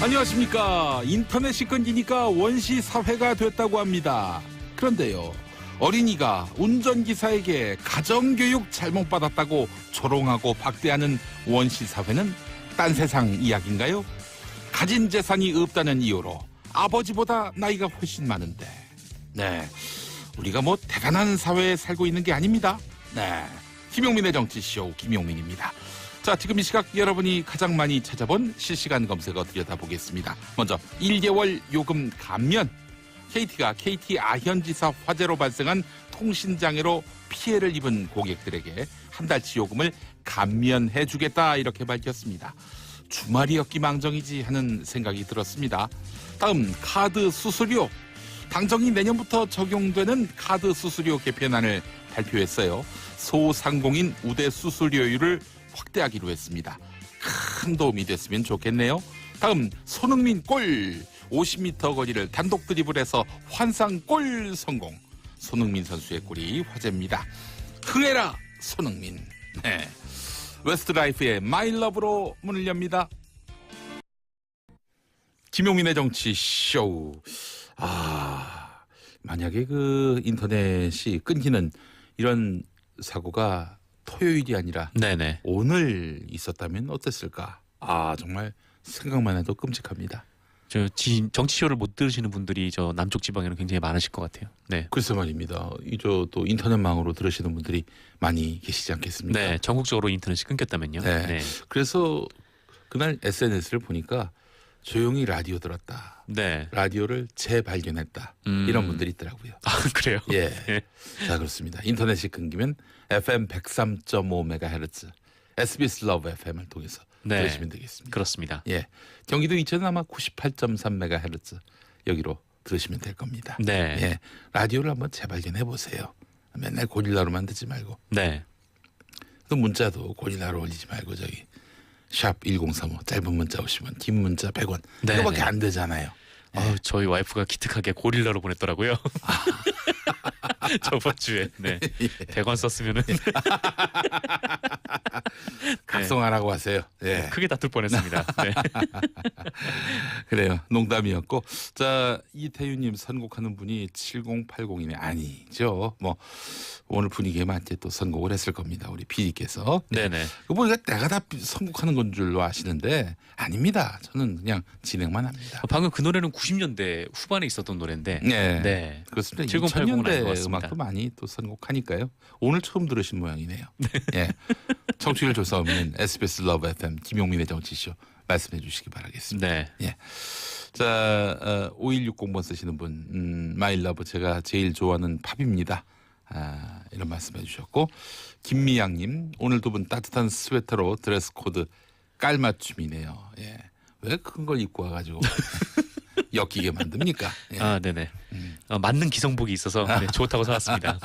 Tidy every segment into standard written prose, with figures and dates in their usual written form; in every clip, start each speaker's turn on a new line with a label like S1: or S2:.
S1: 안녕하십니까. 인터넷이 끊기니까 원시 사회가 됐다고 합니다. 그런데요, 어린이가 운전기사에게 가정교육 잘못 받았다고 조롱하고 박대하는 원시 사회는 딴 세상 이야기인가요? 가진 재산이 없다는 이유로 아버지보다 나이가 훨씬 많은데, 네, 우리가 뭐 대단한 사회에 살고 있는 게 아닙니다. 네, 김용민의 정치쇼 김용민입니다. 자, 지금 이 시각 여러분이 가장 많이 찾아본 실시간 검색어 들여다보겠습니다. 먼저 1개월 요금 감면. KT가 KT 아현지사 화재로 발생한 통신장애로 피해를 입은 고객들에게 한 달치 요금을 감면해주겠다 이렇게 밝혔습니다. 주말이었기 망정이지 하는 생각이 들었습니다. 다음 카드 수수료. 당정이 내년부터 적용되는 카드 수수료 개편안을 발표했어요. 소상공인 우대 수수료율을 확대하기로 했습니다. 큰 도움이 됐으면 좋겠네요. 다음 손흥민 골. 50m 거리를 단독 드리블해서 환상 골 성공. 손흥민 선수의 골이 화제입니다. 흥해라 손흥민. 네. 웨스트라이프의 마이 러브로 문을 엽니다. 김용민의 정치쇼. 만약에 그 인터넷이 끊기는 이런 사고가 토요일이 아니라
S2: 네네.
S1: 오늘 있었다면 어땠을까? 정말 생각만 해도 끔찍합니다.
S2: 정치쇼를 못 들으시는 분들이 저 남쪽 지방에는 굉장히 많으실 것 같아요. 네.
S1: 글쎄 말입니다. 또 인터넷망으로 들으시는 분들이 많이 계시지 않겠습니까?
S2: 네. 전국적으로 인터넷이 끊겼다면요.
S1: 네.
S2: 네.
S1: 그래서 그날 SNS를 보니까 조용히 라디오 들었다.
S2: 네.
S1: 라디오를 재발견했다. 이런 분들이 있더라고요.
S2: 그래요?
S1: 예.
S2: 네.
S1: 자, 그렇습니다. 인터넷이 끊기면 FM 103.5MHz SBS 러브 FM을 통해서
S2: 네.
S1: 들으시면 되겠습니다.
S2: 그렇습니다.
S1: 예. 경기도 이천은 아마 98.3MHz 여기로 들으시면 될 겁니다.
S2: 네.
S1: 예. 라디오를 한번 재발견해 보세요. 맨날 고릴라로만 듣지 말고.
S2: 네.
S1: 또 문자도 고릴라로 올리지 말고 저기 샵 1035 짧은 문자 오시면 긴 문자 100원.
S2: 네.
S1: 이거밖에 안 되잖아요.
S2: 저희 와이프가 기특하게 고릴라로 보냈더라고요. 저번 주에. 네. 100원 썼으면은
S1: 각성하라고 하세요. 예.
S2: 크게 다툴 뻔했습니다. 네.
S1: 그래요. 농담이었고. 자, 이태윤님 선곡하는 분이 7080이네. 아니죠. 뭐 오늘 분위기에 맞게 또 선곡을 했을 겁니다. 우리 PD께서.
S2: 네네.
S1: 그거 내가 다 선곡하는 건 줄로 아시는데 아닙니다. 저는 그냥 진행만 합니다.
S2: 방금 그 노래는 90년대 후반에 있었던 노래인데.
S1: 네.
S2: 네.
S1: 그렇습니다.
S2: 7080은 아닌 것
S1: 2000년대
S2: 같습니다.
S1: 음악도 많이 또 선곡하니까요. 오늘 처음 들으신 모양이네요. 예. 청취율 조사 없는 SBS 러브 FM 김용민의 정치쇼 말씀해 주시기 바라겠습니다.
S2: 네.
S1: 예. 자, 5160번 쓰시는 분, 마이 러브 제가 제일 좋아하는 팝입니다. 이런 말씀해 주셨고, 김미양님 오늘 두 분 따뜻한 스웨터로 드레스 코드 깔맞춤이네요. 예. 왜 큰 걸 입고 와가지고 엮이게 만듭니까? 예.
S2: 네네. 맞는 기성복이 있어서 좋다고 사왔습니다.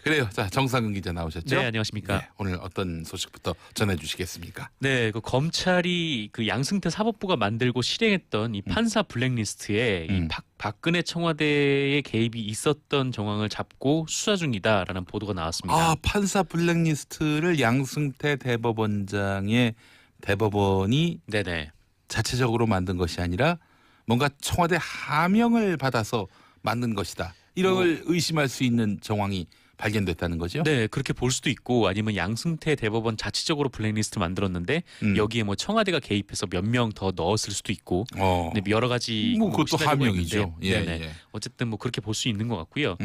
S1: 그래요. 자, 정상근 기자 나오셨죠?
S2: 네, 안녕하십니까.
S1: 네, 오늘 어떤 소식부터 전해주시겠습니까?
S2: 네, 그 검찰이 그 양승태 사법부가 만들고 실행했던 이 판사 블랙리스트에 이 박근혜 청와대의 개입이 있었던 정황을 잡고 수사 중이다라는 보도가 나왔습니다.
S1: 판사 블랙리스트를 양승태 대법원장의 대법원이
S2: 네네.
S1: 자체적으로 만든 것이 아니라 뭔가 청와대 하명을 받아서 만든 것이다. 이런 걸 의심할 수 있는 정황이 발견됐다는 거죠?
S2: 네, 그렇게 볼 수도 있고 아니면 양승태 대법원 자체적으로 블랙리스트 만들었는데 여기에 뭐 청와대가 개입해서 몇 명 더 넣었을 수도 있고 네, 여러 가지
S1: 뭐 그것도
S2: 시나리오가
S1: 하명이죠.
S2: 있는데,
S1: 예,
S2: 네네.
S1: 예.
S2: 어쨌든 뭐 그렇게 볼 수 있는 것 같고요.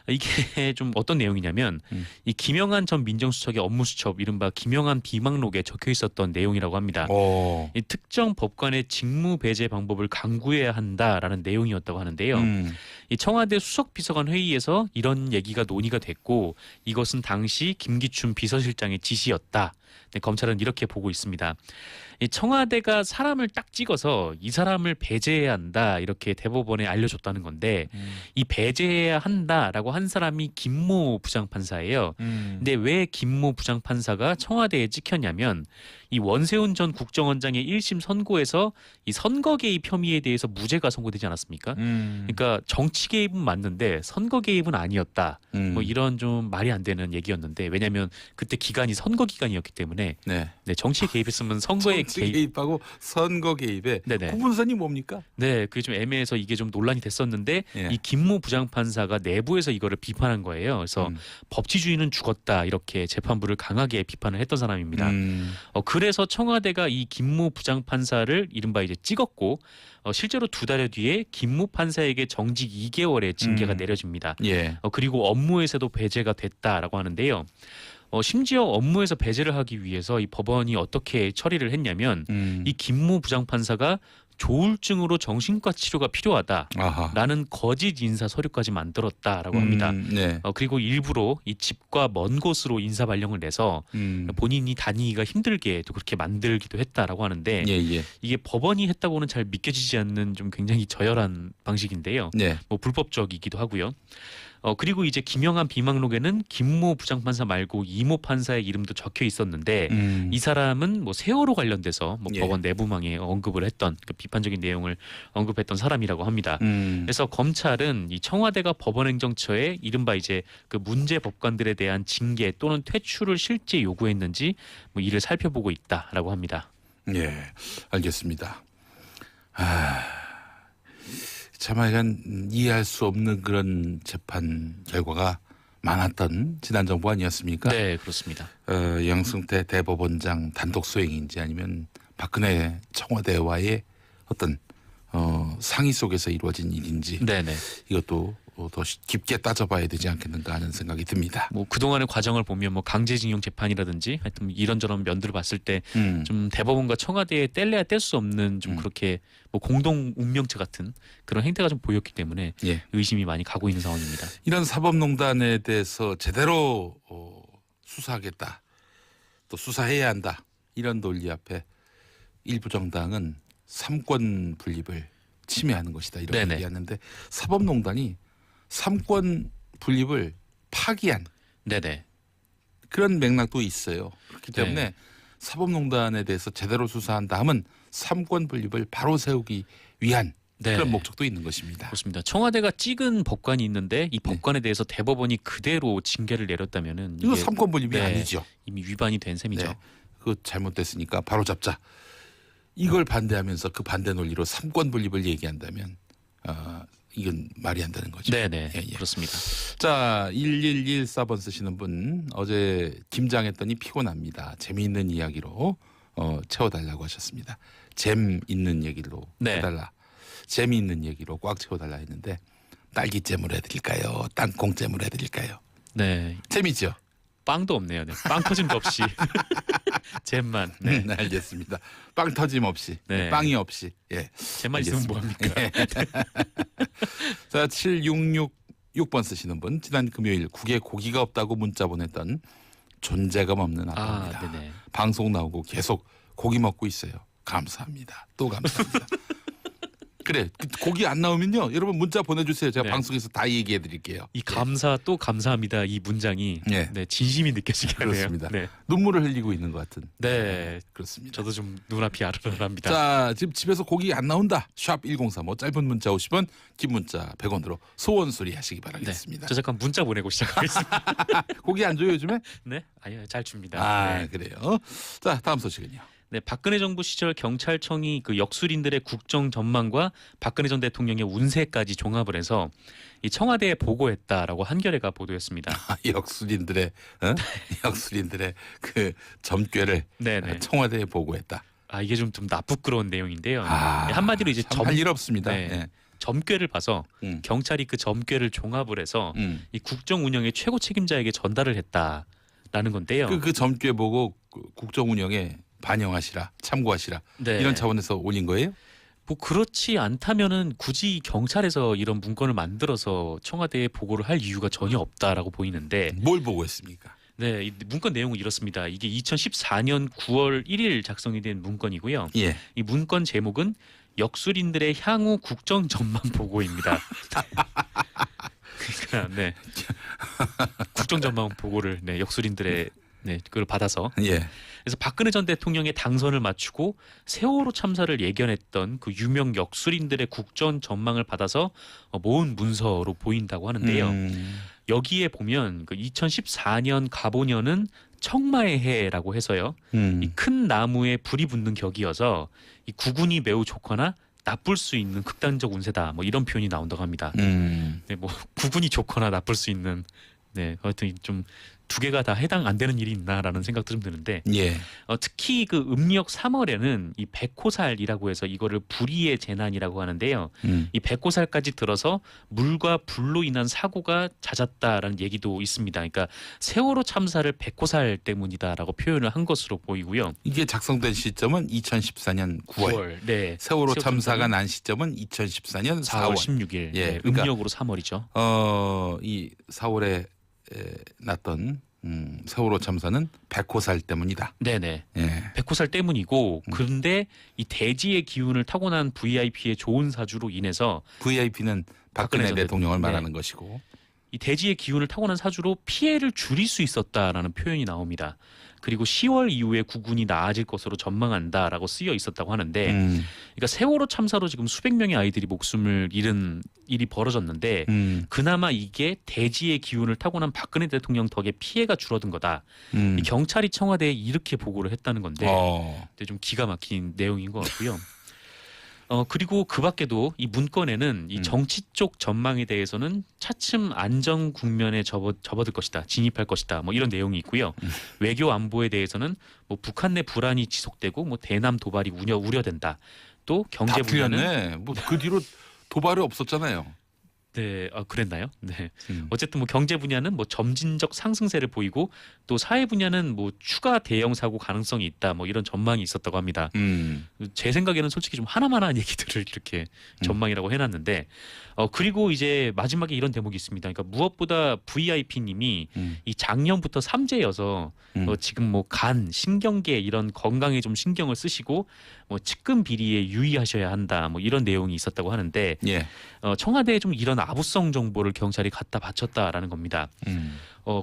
S2: 이게 좀 어떤 내용이냐면 이 김영한 전 민정수석의 업무수첩 이른바 김영한 비망록에 적혀 있었던 내용이라고 합니다. 이 특정 법관의 직무 배제 방법을 강구해야 한다라는 내용이었다고 하는데요. 이 청와대 수석비서관 회의에서 이런 얘기가 논의가 됐고 이것은 당시 김기춘 비서실장의 지시였다. 네, 검찰은 이렇게 보고 있습니다. 이 청와대가 사람을 딱 찍어서 이 사람을 배제해야 한다 이렇게 대법원에 알려줬다는 건데 이 배제해야 한다라고 한 사람이 김모 부장판사예요. 근데 왜 김모 부장판사가 청와대에 찍혔냐면 이 원세훈 전 국정원장의 1심 선고에서 이 선거 개입 혐의에 대해서 무죄가 선고되지 않았습니까? 그러니까 정치 개입은 맞는데 선거 개입은 아니었다. 뭐 이런 좀 말이 안 되는 얘기였는데 왜냐하면 그때 기간이 선거 기간이었기 때문에
S1: 네.
S2: 네, 정치에 개입했으면 선거에
S1: 정치 개입하고 선거 개입에
S2: 네네.
S1: 구분선이 뭡니까?
S2: 네, 그게 좀 애매해서 이게 좀 논란이 됐었는데
S1: 예.
S2: 이 김모 부장판사가 내부에서 이거를 비판한 거예요. 그래서 법치주의는 죽었다 이렇게 재판부를 강하게 비판을 했던 사람입니다. 그래서 청와대가 이 김모 부장판사를 이른바 이제 찍었고 실제로 2달여 뒤에 김모 판사에게 정직 2개월의 징계가 내려집니다.
S1: 예.
S2: 그리고 업무에서도 배제가 됐다라고 하는데요. 심지어 업무에서 배제를 하기 위해서 이 법원이 어떻게 처리를 했냐면 이 김모 부장판사가 조울증으로 정신과 치료가 필요하다라는 거짓 인사 서류까지 만들었다라고 합니다.
S1: 네.
S2: 그리고 일부러 이 집과 먼 곳으로 인사 발령을 내서 본인이 다니기가 힘들게 또 그렇게 만들기도 했다라고 하는데
S1: 예, 예.
S2: 이게 법원이 했다고는 잘 믿겨지지 않는 좀 굉장히 저열한 방식인데요.
S1: 네.
S2: 뭐 불법적이기도 하고요. 그리고 이제 김영한 비망록에는 김모 부장판사 말고 이모 판사의 이름도 적혀 있었는데 이 사람은 뭐 세월호 관련돼서 뭐
S1: 예.
S2: 법원 내부망에 언급을 했던 그 비판적인 내용을 언급했던 사람이라고 합니다. 그래서 검찰은 이 청와대가 법원행정처에 이른바 이제 그 문제 법관들에 대한 징계 또는 퇴출을 실제 요구했는지 뭐 이를 살펴보고 있다라고 합니다.
S1: 예, 알겠습니다. 참 하여간 이해할 수 없는 그런 재판 결과가 많았던 지난 정부 아니었습니까?
S2: 네, 그렇습니다.
S1: 양승태 대법원장 단독 수행인지 아니면 박근혜 청와대와의 어떤 상의 속에서 이루어진 일인지
S2: 네네.
S1: 이것도 더 깊게 따져봐야 되지 않겠는가 하는 생각이 듭니다.
S2: 뭐 그동안의 과정을 보면 뭐 강제징용 재판이라든지 하여튼 이런저런 면들을 봤을 때 좀 대법원과 청와대에 뗄래야 뗄 수 없는 좀 그렇게 뭐 공동 운명체 같은 그런 행태가 좀 보였기 때문에
S1: 예.
S2: 의심이 많이 가고 있는 상황입니다.
S1: 이런 사법농단에 대해서 제대로 수사하겠다, 또 수사해야 한다 이런 논리 앞에 일부 정당은 삼권 분립을 침해하는 것이다 이렇게
S2: 네네.
S1: 얘기하는데 사법농단이 삼권 분립을 파기한
S2: 네네.
S1: 그런 맥락도 있어요. 그렇기 때문에
S2: 네.
S1: 사법농단에 대해서 제대로 수사한다 하면 삼권 분립을 바로 세우기 위한
S2: 네.
S1: 그런 목적도 있는 것입니다.
S2: 그렇습니다. 청와대가 찍은 법관이 있는데 이 법관에 대해서 대법원이 그대로 징계를 내렸다면은
S1: 이거
S2: 이게
S1: 삼권 분립이
S2: 네.
S1: 아니죠.
S2: 이미 위반이 된 셈이죠.
S1: 네. 그 잘못됐으니까 바로 잡자. 이걸 반대하면서 그 반대 논리로 삼권 분립을 얘기한다면 이건 말이 안 되는 거죠.
S2: 네네.
S1: 예, 예.
S2: 그렇습니다.
S1: 자, 1114번 쓰시는 분 어제 김장했더니 피곤합니다. 재미있는 이야기로 채워달라고 하셨습니다. 재미있는 얘기로
S2: 네.
S1: 해달라. 재미있는 얘기로 꽉 채워달라 했는데 딸기잼으로 해드릴까요? 땅콩잼으로 해드릴까요?
S2: 네.
S1: 재미죠?
S2: 빵도 없네요. 네. 빵 터짐도 없이 잼만. 네.
S1: 알겠습니다. 빵 터짐 없이,
S2: 네.
S1: 빵이 없이. 예.
S2: 잼만 있으면
S1: 알겠습니다.
S2: 뭐합니까?
S1: 자, 7666번 쓰시는 분 지난 금요일 국에 고기가 없다고 문자 보냈던 존재감 없는 아빠입니다.
S2: 네네.
S1: 방송 나오고 계속 고기 먹고 있어요. 감사합니다. 또 감사합니다. 그래, 고기 안 나오면요 여러분 문자 보내주세요. 제가
S2: 네.
S1: 방송에서 다 얘기해 드릴게요.
S2: 이 감사 또 감사합니다. 이 문장이
S1: 네.
S2: 네, 진심이 느껴지게 하네요.
S1: 그렇습니다.
S2: 네.
S1: 눈물을 흘리고 있는 것 같은.
S2: 네.
S1: 그렇습니다.
S2: 저도 좀 눈앞이 아른아른합니다.
S1: 자, 지금 집에서 고기 안 나온다. 샵 1035 짧은 문자 50원, 긴 문자 100원으로 소원 소리 하시기 바라겠습니다.
S2: 저 잠깐 문자 보내고 시작하겠습니다.
S1: 고기 안 줘요 요즘에?
S2: 네, 아니요, 잘 줍니다.
S1: 아,
S2: 네.
S1: 그래요. 자, 다음 소식은요.
S2: 네, 박근혜 정부 시절 경찰청이 그 역술인들의 국정 전망과 박근혜 전 대통령의 운세까지 종합을 해서 이 청와대에 보고했다라고 한겨레가 보도했습니다.
S1: 역술인들의 역술인들의 그 점괘를
S2: 네네.
S1: 청와대에 보고했다.
S2: 이게 좀 나쁘끄러운 내용인데요.
S1: 아,
S2: 네, 한마디로 이제
S1: 할 일 없습니다.
S2: 네.
S1: 예.
S2: 점괘를 봐서 경찰이 그 점괘를 종합을 해서 이 국정 운영의 최고 책임자에게 전달을 했다라는 건데요.
S1: 그 점괘 보고 국정 운영에 반영하시라, 참고하시라
S2: 네.
S1: 이런 차원에서 올린 거예요?
S2: 뭐 그렇지 않다면은 굳이 경찰에서 이런 문건을 만들어서 청와대에 보고를 할 이유가 전혀 없다라고 보이는데
S1: 뭘 보고했습니까?
S2: 네, 이 문건 내용은 이렇습니다. 이게 2014년 9월 1일 작성이 된 문건이고요.
S1: 예.
S2: 이 문건 제목은 역술인들의 향후 국정 전망 보고입니다. 그러니까 네. 국정 전망 보고를 네, 역술인들의 네, 그걸 받아서
S1: 예.
S2: 그래서 박근혜 전 대통령의 당선을 맞추고 세월호 참사를 예견했던 그 유명 역술인들의 국정 전망을 받아서 모은 문서로 보인다고 하는데요. 여기에 보면 그 2014년 가보년은 청마의 해라고 해서요. 이 큰 나무에 불이 붙는 격이어서 이 구군이 매우 좋거나 나쁠 수 있는 극단적 운세다. 뭐 이런 표현이 나온다고 합니다. 네, 뭐 구군이 좋거나 나쁠 수 있는 네, 하여튼 좀 두 개가 다 해당 안 되는 일이 있나라는 생각도 좀 드는데
S1: 예.
S2: 특히 그 음력 3월에는 이 백호살이라고 해서 이거를 불의의 재난이라고 하는데요. 이 백호살까지 들어서 물과 불로 인한 사고가 잦았다라는 얘기도 있습니다. 그러니까 세월호 참사를 백호살 때문이다라고 표현을 한 것으로 보이고요.
S1: 이게 작성된 시점은 2014년 9월.
S2: 네.
S1: 세월호 참사가 난 시점은 2014년 4월
S2: 16일.
S1: 예,
S2: 네,
S1: 그러니까
S2: 음력으로 3월이죠.
S1: 이 4월에 났던 세월호 참사는 백호살 때문이다.
S2: 네네.
S1: 예.
S2: 백호살 때문이고 그런데 이 대지의 기운을 타고난 VIP의 좋은 사주로 인해서
S1: VIP는 박근혜
S2: 박근혜
S1: 대통령을
S2: 네.
S1: 말하는 것이고
S2: 이 대지의 기운을 타고난 사주로 피해를 줄일 수 있었다라는 표현이 나옵니다. 그리고 10월 이후에 구군이 나아질 것으로 전망한다라고 쓰여 있었다고 하는데 그러니까 세월호 참사로 지금 수백 명의 아이들이 목숨을 잃은 일이 벌어졌는데 그나마 이게 대지의 기운을 타고난 박근혜 대통령 덕에 피해가 줄어든 거다. 이 경찰이 청와대에 이렇게 보고를 했다는 건데 좀 기가 막힌 내용인 것 같고요. 그리고 그 밖에도 이 문건에는 이 정치 쪽 전망에 대해서는 차츰 안정 국면에 접어들 것이다. 진입할 것이다. 뭐 이런 내용이 있고요. 외교 안보에 대해서는 뭐 북한 내 불안이 지속되고 뭐 대남 도발이 우려된다. 또 경제 분야는
S1: 뭐그 뒤로 도발이 없었잖아요.
S2: 네, 그랬나요? 네. 어쨌든 뭐 경제 분야는 뭐 점진적 상승세를 보이고 또 사회 분야는 뭐 추가 대형 사고 가능성이 있다. 뭐 이런 전망이 있었다고 합니다. 제 생각에는 솔직히 좀 하나만한 얘기들을 이렇게 전망이라고 해놨는데 그리고 이제 마지막에 이런 대목이 있습니다. 그러니까 무엇보다 VIP님이 이 작년부터 삼재여서 지금 뭐 간, 신경계 이런 건강에 좀 신경을 쓰시고 뭐 측근 비리에 유의하셔야 한다. 뭐 이런 내용이 있었다고 하는데
S1: 예.
S2: 청와대에 좀 이런 아부성 정보를 경찰이 갖다 바쳤다라는 겁니다.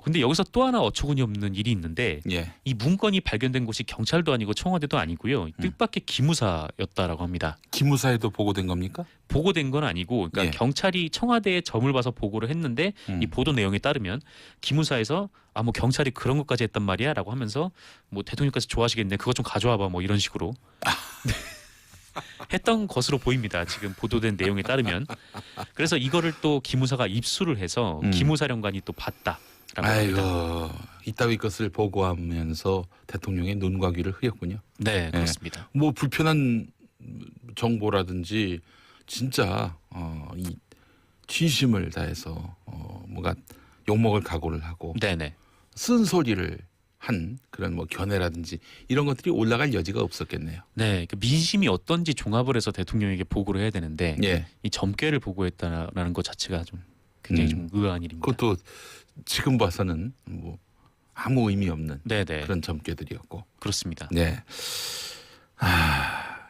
S2: 근데 여기서 또 하나 어처구니 없는 일이 있는데
S1: 예.
S2: 이 문건이 발견된 곳이 경찰도 아니고 청와대도 아니고요. 뜻밖의 기무사였다라고 합니다.
S1: 기무사에도 보고된 겁니까?
S2: 보고된 건 아니고 그러니까
S1: 예.
S2: 경찰이 청와대에 점을 봐서 보고를 했는데 이 보도 내용에 따르면 기무사에서 뭐 경찰이 그런 것까지 했단 말이야라고 하면서 뭐 대통령까지 좋아하시겠네. 그거 좀 가져와봐 뭐 이런 식으로 했던 것으로 보입니다. 지금 보도된 내용에 따르면. 그래서 이거를 또 기무사가 입수를 해서 기무사령관이 또 봤다.
S1: 아이고 이따위 것을 보고하면서 대통령의 눈과 귀를 흐렸군요.
S2: 네, 그렇습니다.
S1: 뭐 불편한 정보라든지 진짜 이 진심을 다해서 뭔가 욕먹을 각오를 하고
S2: 네네.
S1: 쓴소리를 한 그런 뭐 견해라든지 이런 것들이 올라갈 여지가 없었겠네요.
S2: 네, 민심이 어떤지 종합을 해서 대통령에게 보고를 해야 되는데
S1: 예.
S2: 이 점괘를 보고했다라는 것 자체가 좀 굉장히 좀 의아한 일입니다.
S1: 그것도 지금 봐서는 뭐 아무 의미 없는
S2: 네네.
S1: 그런 점괘들이었고.
S2: 그렇습니다.
S1: 네.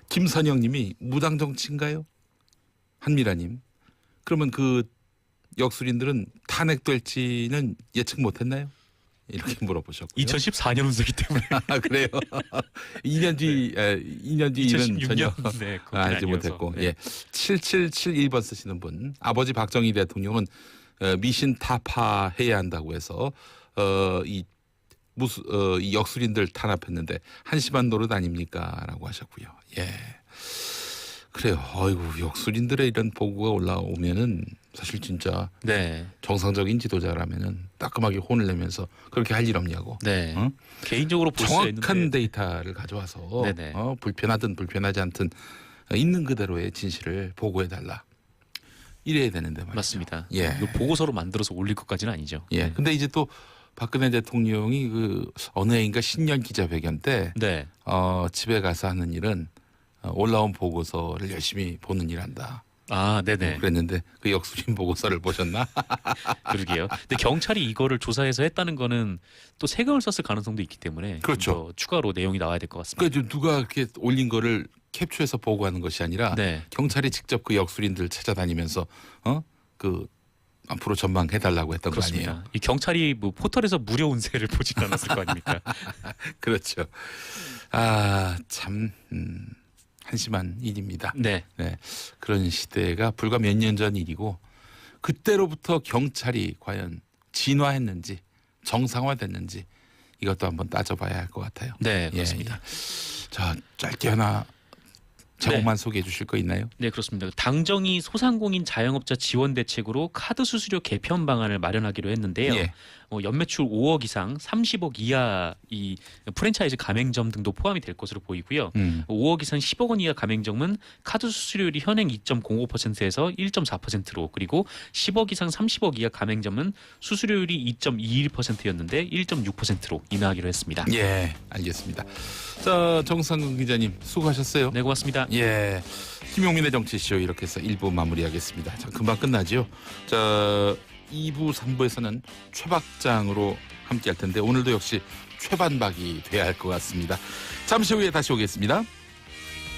S1: 김선영님이 무당 정치인가요? 한미라님. 그러면 그 역술인들은 탄핵될지는 예측 못했나요? 이렇게 물어보셨고요.
S2: 2014년 운세기 때문에.
S1: 그래요. 2년 뒤 일은 전혀
S2: 2016년 네,
S1: 알지 못했고. 네. 예. 7771번 쓰시는 분. 아버지 박정희 대통령은 미신 타파해야 한다고 해서 이 역술인들 탄압했는데 한심한 노릇 아닙니까?라고 하셨고요. 예. 그래요. 아이고 역술인들의 이런 보고가 올라오면은 사실 진짜
S2: 네.
S1: 정상적인 지도자라면은 따끔하게 혼을 내면서 그렇게 할 일 없냐고.
S2: 네.
S1: 어?
S2: 개인적으로 볼 수
S1: 정확한
S2: 있는데
S1: 데이터를 가져와서
S2: 네네.
S1: 불편하든 불편하지 않든 있는 그대로의 진실을 보고해 달라. 이래야 되는데 말이죠.
S2: 맞습니다.
S1: 예.
S2: 이거 보고서로 만들어서 올릴 것까지는 아니죠.
S1: 예.
S2: 네.
S1: 근데 이제 또 박근혜 대통령이 그 어느 해인가 신년 기자회견 때
S2: 네.
S1: 집에 가서 하는 일은 올라온 보고서를 열심히 보는 일한다.
S2: 네네.
S1: 그랬는데 그 역술인 보고서를 보셨나?
S2: 그러게요. 근데 경찰이 이거를 조사해서 했다는 거는 또 세금을 썼을 가능성도 있기 때문에
S1: 그렇죠.
S2: 더 추가로 내용이 나와야 될 것 같습니다.
S1: 그러니까 누가 이렇게 올린 거를 캡처해서 보고하는 것이 아니라
S2: 네.
S1: 경찰이 직접 그 역술인들 찾아다니면서 그 앞으로 전망해 달라고 했던
S2: 그렇습니다.
S1: 거 아니에요.
S2: 이 경찰이 뭐 포털에서 무료 운세를 보진 않았을 거 아닙니까?
S1: 그렇죠. 참 한심한 일입니다.
S2: 네.
S1: 네, 그런 시대가 불과 몇 년 전 일이고 그때로부터 경찰이 과연 진화했는지 정상화됐는지 이것도 한번 따져봐야 할 것 같아요.
S2: 네, 그렇습니다.
S1: 자, 짧게 하나 제목만 소개해 주실 거 있나요?
S2: 네, 그렇습니다. 당정이 소상공인 자영업자 지원 대책으로 카드 수수료 개편 방안을 마련하기로 했는데요. 연매출 5억 이상 30억 이하 이 프랜차이즈 가맹점 등도 포함이 될 것으로 보이고요. 5억 이상 10억 원 이하 가맹점은 카드 수수료율이 현행 2.05%에서 1.4%로, 그리고 10억 이상 30억 이하 가맹점은 수수료율이 2.21%였는데 1.6%로 인하하기로 했습니다.
S1: 예, 알겠습니다. 자, 정상근 기자님 수고하셨어요.
S2: 네, 고맙습니다.
S1: 예, 김용민의 정치쇼 이렇게 해서 1부 마무리하겠습니다. 자, 금방 끝나죠. 자, 2부, 3부에서는 최박장으로 함께할 텐데 오늘도 역시 최반박이 돼야 할 것 같습니다. 잠시 후에 다시 오겠습니다.